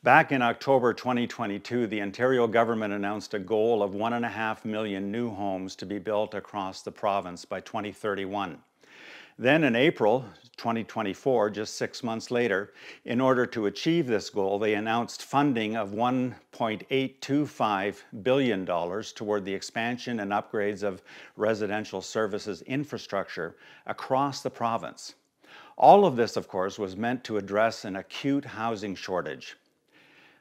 Back in October 2022, the Ontario government announced a goal of 1.5 million new homes to be built across the province by 2031. Then in April 2024, just 6 months later, in order to achieve this goal, they announced funding of $1.825 billion toward the expansion and upgrades of residential services infrastructure across the province. All of this, of course, was meant to address an acute housing shortage.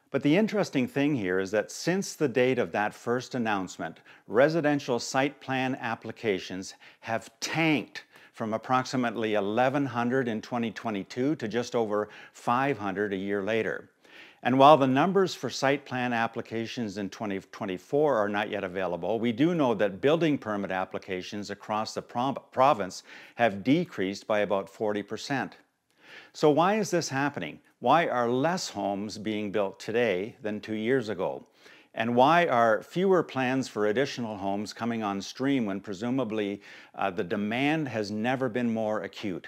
But the interesting thing here is that since the date of that first announcement, residential site plan applications have tanked from approximately 1,100 in 2022 to just over 500 a year later. And while the numbers for site plan applications in 2024 are not yet available, we do know that building permit applications across the province have decreased by about 40%. So why is this happening? Why are less homes being built today than 2 years ago? And why are fewer plans for additional homes coming on stream when presumably the demand has never been more acute?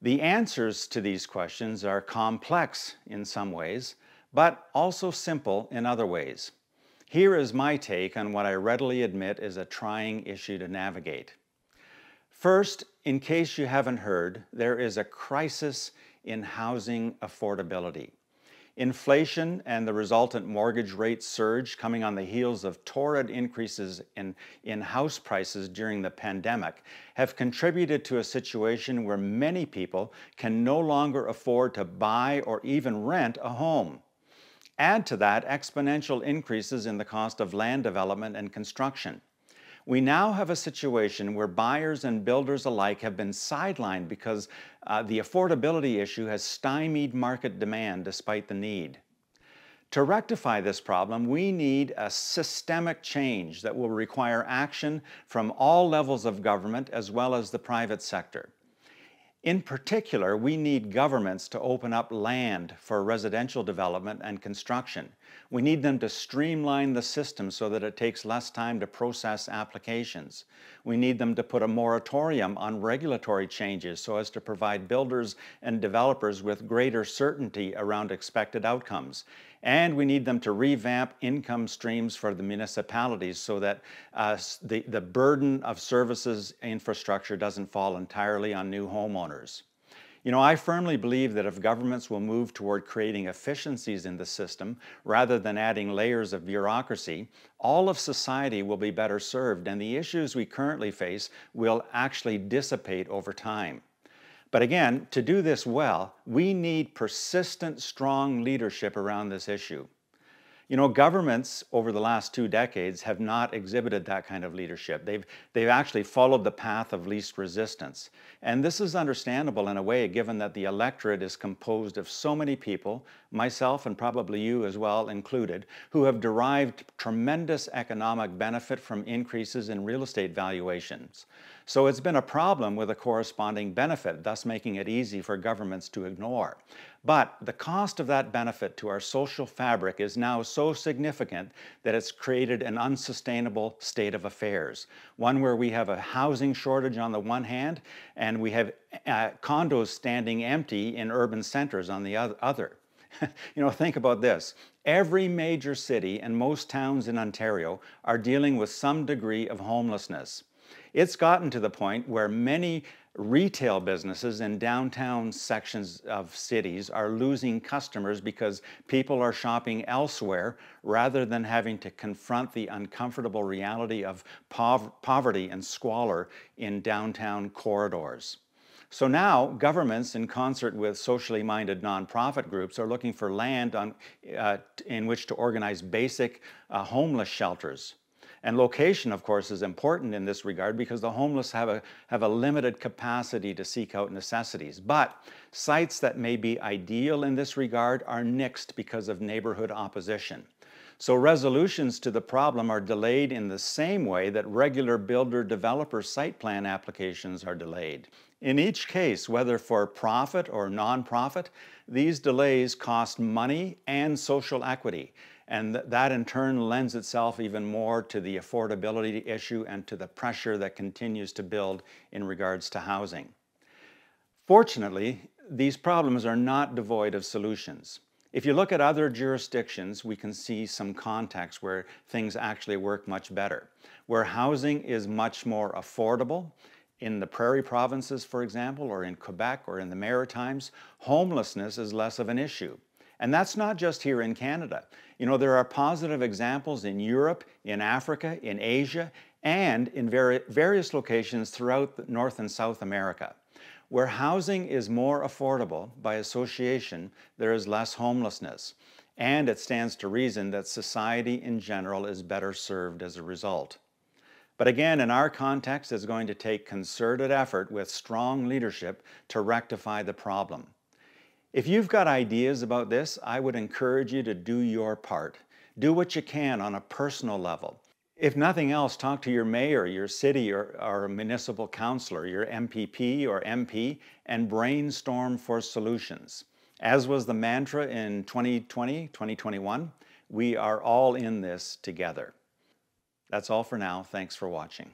The answers to these questions are complex in some ways, but also simple in other ways. Here is my take on what I readily admit is a trying issue to navigate. First, in case you haven't heard, there is a crisis in housing affordability. Inflation and the resultant mortgage rate surge coming on the heels of torrid increases in house prices during the pandemic have contributed to a situation where many people can no longer afford to buy or even rent a home. Add to that exponential increases in the cost of land development and construction. We now have a situation where buyers and builders alike have been sidelined because the affordability issue has stymied market demand despite the need. To rectify this problem, we need a systemic change that will require action from all levels of government as well as the private sector. In particular, we need governments to open up land for residential development and construction. We need them to streamline the system so that it takes less time to process applications. We need them to put a moratorium on regulatory changes so as to provide builders and developers with greater certainty around expected outcomes. And we need them to revamp income streams for the municipalities so that the burden of services infrastructure doesn't fall entirely on new homeowners. You know, I firmly believe that if governments will move toward creating efficiencies in the system rather than adding layers of bureaucracy, all of society will be better served and the issues we currently face will actually dissipate over time. But again, to do this well, we need persistent, strong leadership around this issue. You know, governments over the last 2 decades have not exhibited that kind of leadership. They've actually followed the path of least resistance. And this is understandable in a way, given that the electorate is composed of so many people, myself and probably you as well included, who have derived tremendous economic benefit from increases in real estate valuations. So it's been a problem with a corresponding benefit, thus making it easy for governments to ignore. But the cost of that benefit to our social fabric is now so significant that it's created an unsustainable state of affairs. One where we have a housing shortage on the one hand, and we have condos standing empty in urban centers on the other. You know, think about this. Every major city and most towns in Ontario are dealing with some degree of homelessness. It's gotten to the point where many retail businesses in downtown sections of cities are losing customers because people are shopping elsewhere rather than having to confront the uncomfortable reality of poverty and squalor in downtown corridors. So now governments, in concert with socially minded nonprofit groups, are looking for land in which to organize basic homeless shelters. And location, of course, is important in this regard because the homeless have a limited capacity to seek out necessities. But sites that may be ideal in this regard are nixed because of neighborhood opposition. So resolutions to the problem are delayed in the same way that regular builder-developer site plan applications are delayed. In each case, whether for profit or nonprofit, these delays cost money and social equity. And that in turn lends itself even more to the affordability issue and to the pressure that continues to build in regards to housing. Fortunately, these problems are not devoid of solutions. If you look at other jurisdictions, we can see some contexts where things actually work much better, where housing is much more affordable. In the prairie provinces, for example, or in Quebec or in the Maritimes, homelessness is less of an issue. And that's not just here in Canada. You know, there are positive examples in Europe, in Africa, in Asia, and in various locations throughout North and South America. Where housing is more affordable, by association, there is less homelessness. And it stands to reason that society in general is better served as a result. But again, in our context, it's going to take concerted effort with strong leadership to rectify the problem. If you've got ideas about this, I would encourage you to do your part. Do what you can on a personal level. If nothing else, talk to your mayor, your city or municipal councillor, your MPP or MP, and brainstorm for solutions. As was the mantra in 2020, 2021, we are all in this together. That's all for now. Thanks for watching.